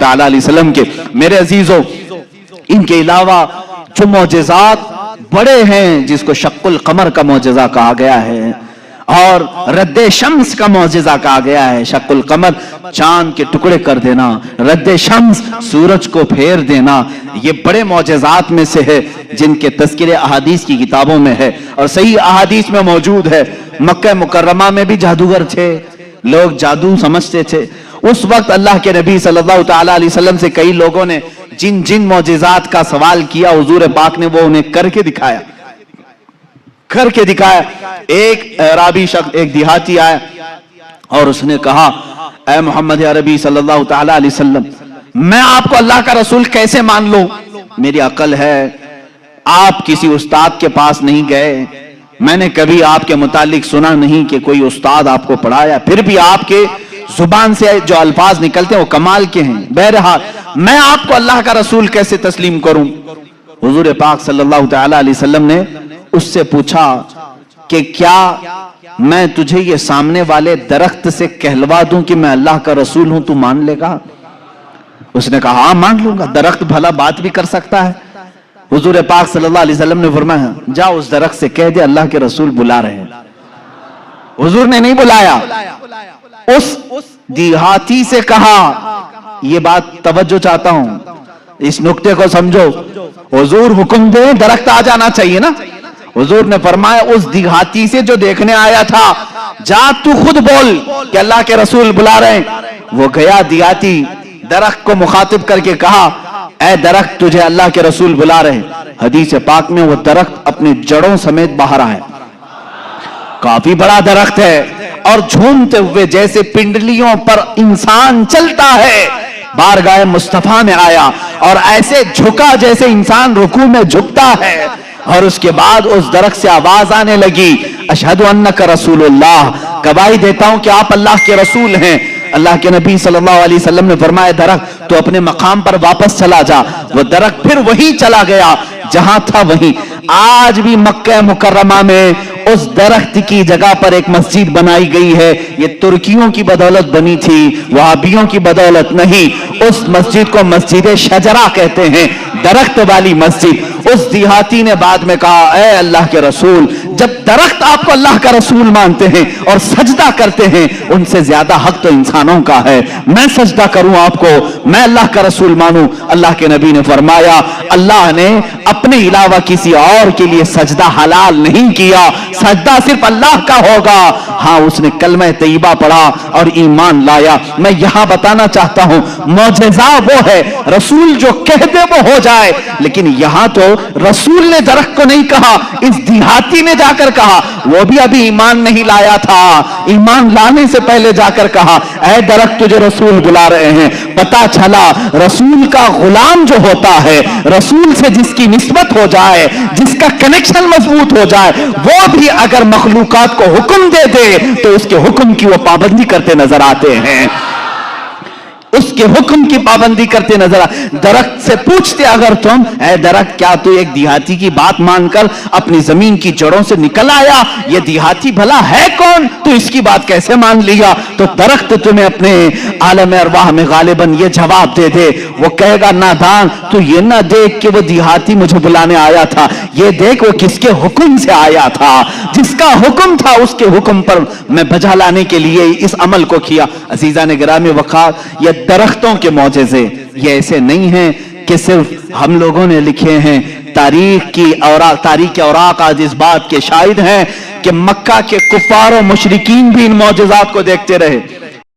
ताला अलैहि वसल्लम के। मेरे अजीजों, इनके अलावा जो मौजज़ात बड़े हैं, जिसको शक्कुल कमर का मौजज़ा कहा गया है और रद्दे शम्स का मौजज़ा कहा गया है। शक्कुल कमर चांद के टुकड़े कर देना, रद्दे शम्स सूरज को फेर देना, ये बड़े मौजज़ात में से है जिनके तज़किरे अहादीस की किताबों में है और सही अहादीस में मौजूद है। मक्का मुकर्रमा में भी जादूगर थे, लोग जादू समझते थे। उस वक्त अल्लाह के नबी सल्लल्लाहु ताला अलैहि वसल्लम से कई लोगों ने जिन जिन मौजज़ात का सवाल किया, हुजूर पाक ने वो उन्हें करके दिखाया। एक अरबी शख्स, एक देहाती आया और उसने कहा, ऐ मोहम्मद अरबी सल्लल्लाहु ताला अलैहि वसल्लम, मैं आपको अल्लाह का रसूल कैसे मान लूं? मेरी अकल है, आप किसी उस्ताद के पास नहीं गए, मैंने कभी आपके मुतालिक सुना नहीं कि कोई उस्ताद आपको पढ़ाया, फिर भी आपके जुबान से जो अल्फाज निकलते हैं वो कमाल के हैं। बहरहाल मैं आपको अल्लाह का रसूल कैसे तस्लीम करूं? हुजूर पाक सल्लल्लाहु ताला अलैहि वसल्लम ने उससे पूछा कि क्या मैं तुझे ये सामने वाले दरख्त से कहलवा दूं कि मैं अल्लाह का रसूल हूं, तू मान लेगा? उसने कहा हाँ मान लूंगा, दरख्त भला बात भी कर सकता है। हुजूर पाक सल्लल्लाहु अलैहि वसल्लम ने फरमाया, जा उस दरख्त से कह दे अल्लाह के रसूल बुला रहे हैं। हुजूर ने नहीं बुलाया, उस देहाती से कहा, ये बात तवज्जो चाहता हूं, इस नुक्ते को समझो। हुजूर हुक्म दे, दरख्त आ जाना चाहिए ना। हुजूर ने फरमाया उस देहाती से जो देखने आया था, जा तू खुद बोल कि अल्लाह के रसूल बुला रहे हैं। वो गया देहाती, दरख्त को मुखातिब करके कहा, ऐ दरख्त तुझे अल्लाह के रसूल बुला रहे हैं। हदीस पाक में वो दरख्त अपनी जड़ों समेत बाहर आया, काफी बड़ा दरख्त है और झूमते हुए जैसे पिंडलियों पर इंसान चलता है, बारगाह मुस्तफा में आया और ऐसे झुका जैसे इंसान रुकू में झुकता है। और उसके बाद उस दरख्त से आवाज आने लगी, अशहदु अन्नका रसूलुल्लाह, गवाही देता हूं कि आप अल्लाह के रसूल हैं। अल्लाह के नबी सल्लल्लाहु अलैहि वसल्लम ने फरमाया, दरख्त तो अपने मकाम पर वापस चला जा। वो दरख्त फिर वहीं चला गया जहां था वहीं। आज भी मक्का मुकर्रमा में उस दरख्त की जगह पर एक मस्जिद बनाई गई है। ये तुर्कियों की बदौलत बनी थी, वहाबियों की बदौलत नहीं। उस मस्जिद को मस्जिद शजरा कहते हैं, दरख्त वाली मस्जिद। उस देहाती ने बाद में कहा, ऐ अल्लाह के रसूल, जब दरख्त आपको अल्लाह का रसूल मानते हैं और सजदा करते हैं, उनसे ज्यादा हक तो इंसानों का है। मैं सजदा करूं आपको, मैं अल्लाह का रसूल मानूं? अल्लाह के नबी ने फरमाया, अल्लाह ने अपने अलावा किसी और के लिए सजदा हलाल नहीं किया, सजदा सिर्फ अल्लाह का होगा। हाँ, उसने कलमा तैयबा पढ़ा और ईमान लाया। मैं यहां बताना चाहता हूं, मौजज़ा वो है रसूल जो कह दे वो हो जाए, लेकिन यहां तो रसूल ने दरख्त को नहीं कहा, इस देहाती ने जाकर कहा। वो भी अभी ईमान नहीं लाया था, ईमान लाने से पहले जाकर कहा, ऐ दरख्त तुझे रसूल बुला रहे हैं। पता चला रसूल का गुलाम जो होता है, रसूल से जिसकी निस्बत हो जाए, जिसका कनेक्शन मजबूत हो जाए, वो भी अगर मखलूकात को हुक्म दे दे तो उसके हुक्म की वो पाबंदी करते नजर आते हैं, उसके हुक्म की पाबंदी करते नजर आ। दरख्त से पूछते अगर तुम, ऐ दरख्त क्या तू एक देहाती की बात मानकर अपनी जमीन की जड़ों से निकल आया? ये देहाती भला है कौन, तू इसकी बात कैसे मान लिया? तो दरख्त तुम्हें अपने आलम अरवाह में गालिबन ये जवाब दे दे। वो कहेगा, नादान, तू ये ना देख कि वो देहाती मुझे बुलाने आया था, ये देख वो किसके हुक्म से आया था। जिसका हुक्म था उसके हुक्म पर मैं बजा लाने के लिए इस अमल को किया। अजीजा ने गिरामी वक़ार, ये दरख्तों के मौजज़े ये ऐसे नहीं हैं कि सिर्फ हम लोगों ने लिखे हैं। तारीख के औराक आज इस बात के शाहिद हैं कि मक्का के कुफार और मुशरिकीन भी इन मौजज़ात को देखते रहे।